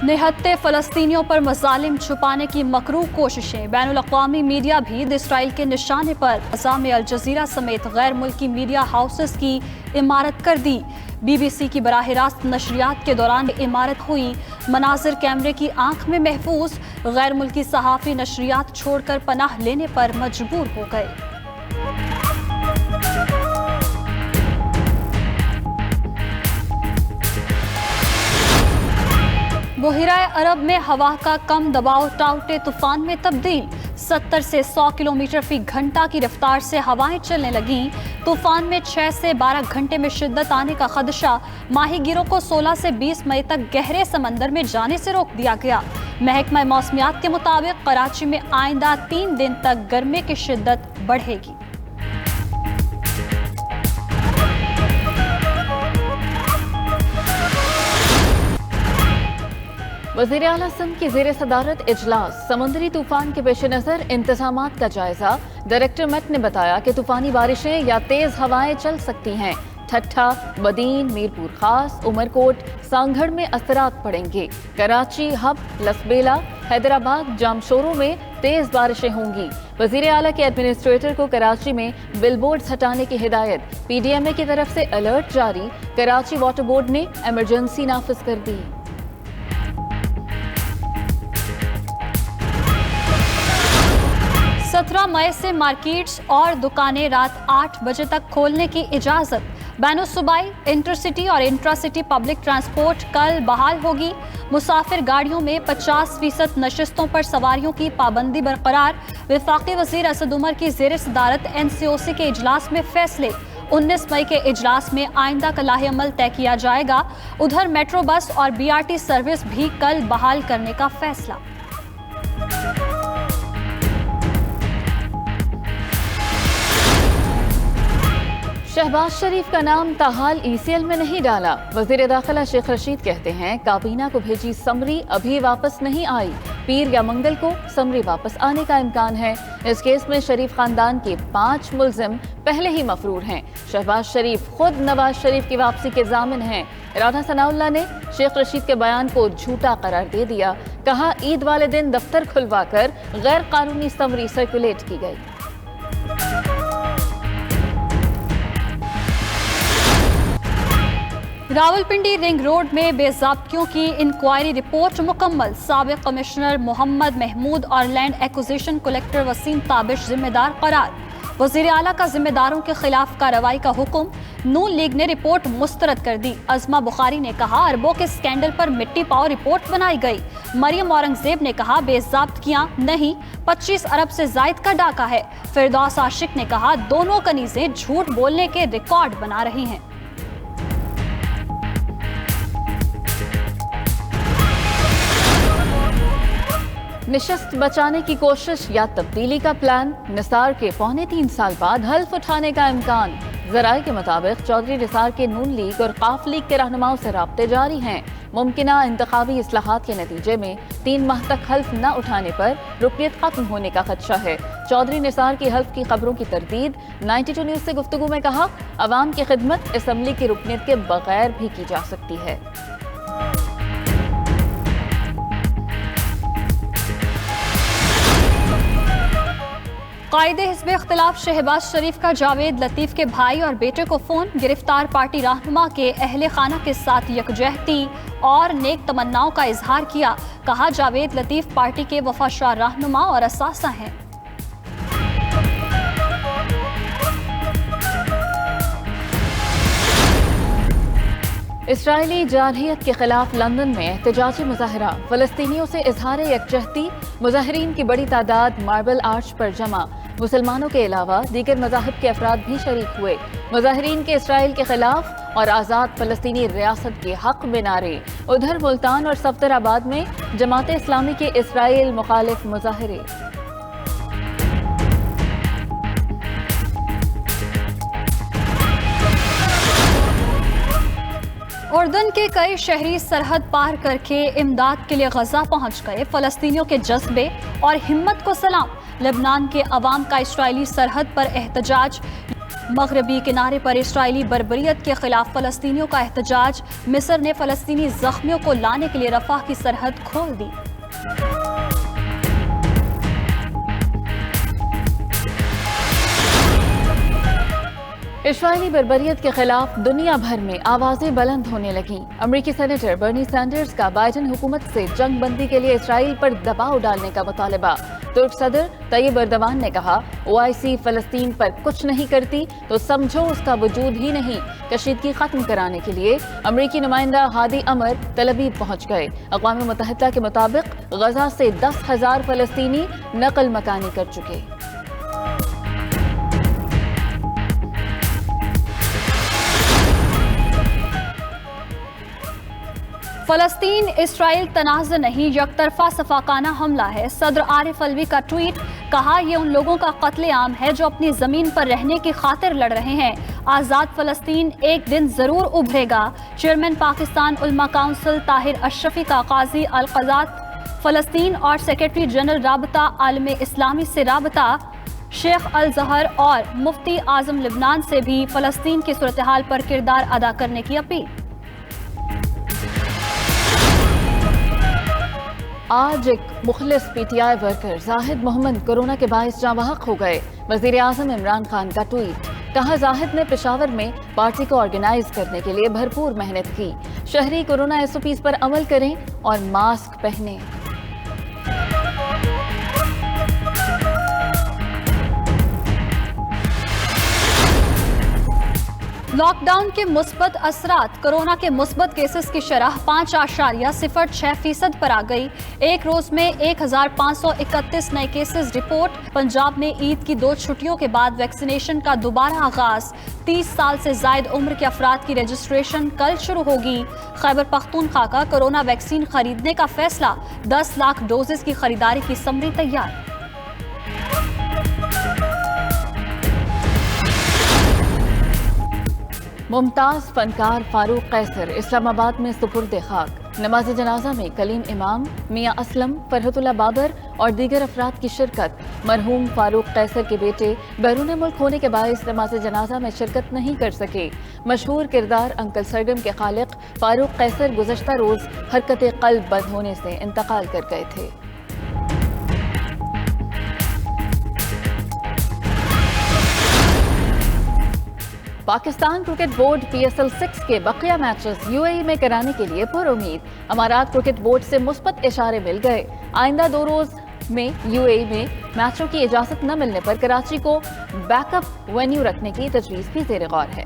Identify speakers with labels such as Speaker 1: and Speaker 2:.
Speaker 1: निहत्ते फ़लस्तीनियों पर मज़ालिम छुपाने की मकरूह कोशिशें। बैनुल-अक़वामी मीडिया भी इसराइल के निशाने पर। ग़ज़ा में अल जज़ीरा समेत गैर मुल्की मीडिया हाउसेस की इमारत कर दी। BBC की बराह रास्त नशरियात के दौरान इमारत हुई। मनाज़िर कैमरे की आंख में महफूज। गैर मुल्की सहाफ़ी नशरियात छोड़कर पनाह लेने पर मजबूर हो गए। बहिराए अरब में हवा का कम दबाव टाउटे तूफान में तब्दील। 70 से 100 किलोमीटर फी घंटा की रफ्तार से हवाएं चलने लगीं। तूफान में 6 से 12 घंटे में शिद्दत आने का खदशा। माहीगीरों को 16 से 20 मई तक गहरे समंदर में जाने से रोक दिया गया। महकमा मौसमियात के मुताबिक कराची में आइंदा 3 दिन तक गर्मी की शिद्दत बढ़ेगी।
Speaker 2: वज़ीर आला सिंध की ज़ेर सदारत इजलास। समुद्री तूफान के पेश नज़र इंतज़ामात का जायजा। डायरेक्टर मेट ने बताया कि तूफानी बारिशें या तेज़ हवाएं चल सकती हैं। ठट्ठा, बदीन, मीरपुर खास, उमरकोट, सांगढ़ में असरात पड़ेंगे। कराची, हब, लसबेला, हैदराबाद, जामशोरों में तेज़ बारिशें होंगी। वज़ीर आला के एडमिनिस्ट्रेटर को कराची में बिलबोर्ड्स हटाने की हिदायत। PDMA की तरफ से अलर्ट जारी। कराची वाटर बोर्ड ने एमरजेंसी नाफिज कर दी।
Speaker 1: 17 मई से मार्केट्स और दुकानें रात 8 बजे तक खोलने की इजाज़त। बैनुल-सूबाई, इंटरसिटी और इंट्रासिटी पब्लिक ट्रांसपोर्ट कल बहाल होगी। मुसाफिर गाड़ियों में 50% नशिस्तों पर सवारियों की पाबंदी बरकरार। वफाकी वज़ीर असद उमर की ज़ेर सदारत NCOC के इजलास में फैसले। 19 मई के इजलास में आइंदा का लाहे अमल तय किया जाएगा। उधर मेट्रो बस और BRT सर्विस भी कल बहाल करने का फैसला।
Speaker 2: शहबाज शरीफ का नाम ताहाल ECL में नहीं डाला। वज़ीर दाखिला शेख रशीद कहते हैं काबीना को भेजी समरी अभी वापस नहीं आई। पीर या मंगल को समरी वापस आने का इम्कान है। इस केस में शरीफ खानदान के 5 मुल्जिम पहले ही मफरूर हैं। शहबाज शरीफ खुद नवाज शरीफ की वापसी के जामिन हैं। राना सनाउल्लाह ने शेख रशीद के बयान को झूठा करार दे दिया। कहा ईद वाले दिन दफ्तर खुलवाकर गैर कानूनी समरी सर्कुलेट की गई।
Speaker 1: रावलपिंडी रिंग रोड में बेज़ाब्तियों की इंक्वायरी रिपोर्ट मुकम्मल। साबिक कमिश्नर मोहम्मद महमूद और land acquisition collector Waseem Tabish जिम्मेदार करार। वज़ीर आला का जिम्मेदारों के खिलाफ कार्रवाई का हुक्म। नून लीग ने रिपोर्ट मुस्तरद कर दी। अज़मा बुखारी ने कहा अरबों के स्कैंडल पर मिट्टी पाओ रिपोर्ट बनाई गई। मरियम औरंगजेब ने कहा बेज़ाब्तियां नहीं, 25 अरब से जायद का डाका है। फिरदौस आशिक ने कहा दोनों कनीज़ें झूठ बोलने के रिकॉर्ड बना रही हैं।
Speaker 2: निशस्त बचाने की कोशिश या तब्दीली का प्लान। निसार के 3.25 साल बाद हल्फ उठाने का इम्कान। ज़राए के मुताबिक चौधरी निसार के नून लीग और काफ लीग के रहनुमाओं से राब्ते जारी हैं। मुमकिना इंतखाबी इस्लाहात के नतीजे में 3 माह तक हल्फ न उठाने पर रुकनियत खत्म होने का खदशा है। चौधरी निसार की हल्फ की खबरों की तरदीद 92 न्यूज़ से गुफ्तगू में कहा अवाम की खिदमत असम्बली की रुकनियत के बगैर भी की जा सकती है।
Speaker 1: कायदे हिज़्ब इख्तिलाफ शहबाज शरीफ का जावेद लतीफ़ के भाई और बेटे को फ़ोन। गिरफ्तार पार्टी रहनुमा के अहले खाना के साथ यकजहती और नेक तमन्नाओं का इजहार किया। कहा जावेद लतीफ़ पार्टी के वफादार रहनुमा और असासा हैं।
Speaker 2: इसराइली जारहियत के खिलाफ लंदन में एहतजाजी मुजाहरा। फ़लस्तीनियों से इजहार यकजहती। मुजाहिरीन की बड़ी तादाद मार्बल आर्च पर जमा। मुसलमानों के अलावा दीगर मज़ाहिब के अफराद भी शरीक हुए। मुजाहिरीन के इसराइल के खिलाफ और आज़ाद फ़लस्तीनी रियासत के हक़ में नारे। उधर मुल्तान और सफदराबाद में जमात इस्लामी के इसराइल मुखालिफ मुजाहरे।
Speaker 1: उर्दन के कई शहरी सरहद पार करके इमदाद के लिए गजा पहुंच गए। फ़लस्तीनियों के जज्बे और हिम्मत को सलाम। लेबनान के अवाम का इस्राइली सरहद पर एहतजाज। مغربی کنارے پر اسرائیلی بربریت کے خلاف فلسطینیوں کا احتجاج، مصر نے فلسطینی زخمیوں کو لانے کے لیے رفح کی سرحد کھول دی۔
Speaker 2: اسرائیلی بربریت کے خلاف دنیا بھر میں آوازیں بلند ہونے لگیں۔ امریکی سینیٹر برنی سینڈرز کا بائیڈن حکومت سے جنگ بندی کے لیے اسرائیل پر دباؤ ڈالنے کا مطالبہ۔ ترک صدر طیب اردوان نے کہا، OIC فلسطین پر کچھ نہیں کرتی تو سمجھو اس کا وجود ہی نہیں۔ کشیدگی ختم کرانے کے لیے امریکی نمائندہ ہادی امر تل ابیب پہنچ گئے۔ اقوام متحدہ کے مطابق غزہ سے 10,000 فلسطینی نقل مکانی کر چکے۔
Speaker 1: فلسطین اسرائیل تنازع نہیں، یک طرفہ صفاقانہ حملہ ہے۔ صدر عارف الوی کا ٹویٹ، کہا یہ ان لوگوں کا قتل عام ہے جو اپنی زمین پر رہنے کی خاطر لڑ رہے ہیں۔ آزاد فلسطین ایک دن ضرور ابھرے گا۔ چیئرمین پاکستان علماء کونسل طاہر اشرفی کا قاضی القضات فلسطین اور سیکرٹری جنرل رابطہ عالم اسلامی سے رابطہ، شیخ الازہر اور مفتی اعظم لبنان سے بھی فلسطین کی صورتحال پر کردار ادا کرنے کی اپیل۔
Speaker 2: آج ایک مخلص PTI ورکر زاہد محمد کورونا کے باعث جاں بحق ہو گئے۔ وزیر اعظم عمران خان کا ٹویٹ، کہا زاہد نے پشاور میں پارٹی کو آرگنائز کرنے کے لیے بھرپور محنت کی۔ شہری کورونا SOPs پر عمل کریں اور ماسک پہنیں۔
Speaker 1: لاک ڈاؤن کے مثبت اثرات، کورونا کے مثبت کیسز کی شرح 5.06% پر آ گئی۔ ایک روز میں 1,531 نئے کیسز رپورٹ۔ پنجاب میں عید کی 2 چھٹیوں کے بعد ویکسینیشن کا دوبارہ آغاز۔ 30 سال سے زائد عمر کے افراد کی رجسٹریشن کل شروع ہوگی۔ خیبر پختونخوا کا کورونا ویکسین خریدنے کا فیصلہ، 10 لاکھ ڈوزز کی خریداری کی سمری تیار۔
Speaker 2: ممتاز فنکار فاروق قیصر اسلام آباد میں سپرد خاک۔ نماز جنازہ میں کلیم امام، میاں اسلم، فرحت اللہ بابر اور دیگر افراد کی شرکت۔ مرحوم فاروق قیصر کے بیٹے بیرون ملک ہونے کے باعث نماز جنازہ میں شرکت نہیں کر سکے۔ مشہور کردار انکل سرگم کے خالق فاروق قیصر گزشتہ روز حرکت قلب بند ہونے سے انتقال کر گئے تھے۔ پاکستان کرکٹ بورڈ PSL 6 کے بقیہ میچز UAE میں کرانے کے لیے پر امید۔ امارات کرکٹ بورڈ سے مثبت اشارے مل گئے۔ آئندہ 2 روز میں UAE میں میچوں کی اجازت نہ ملنے پر کراچی کو بیک اپ وینیو رکھنے کی تجویز بھی زیر غور ہے۔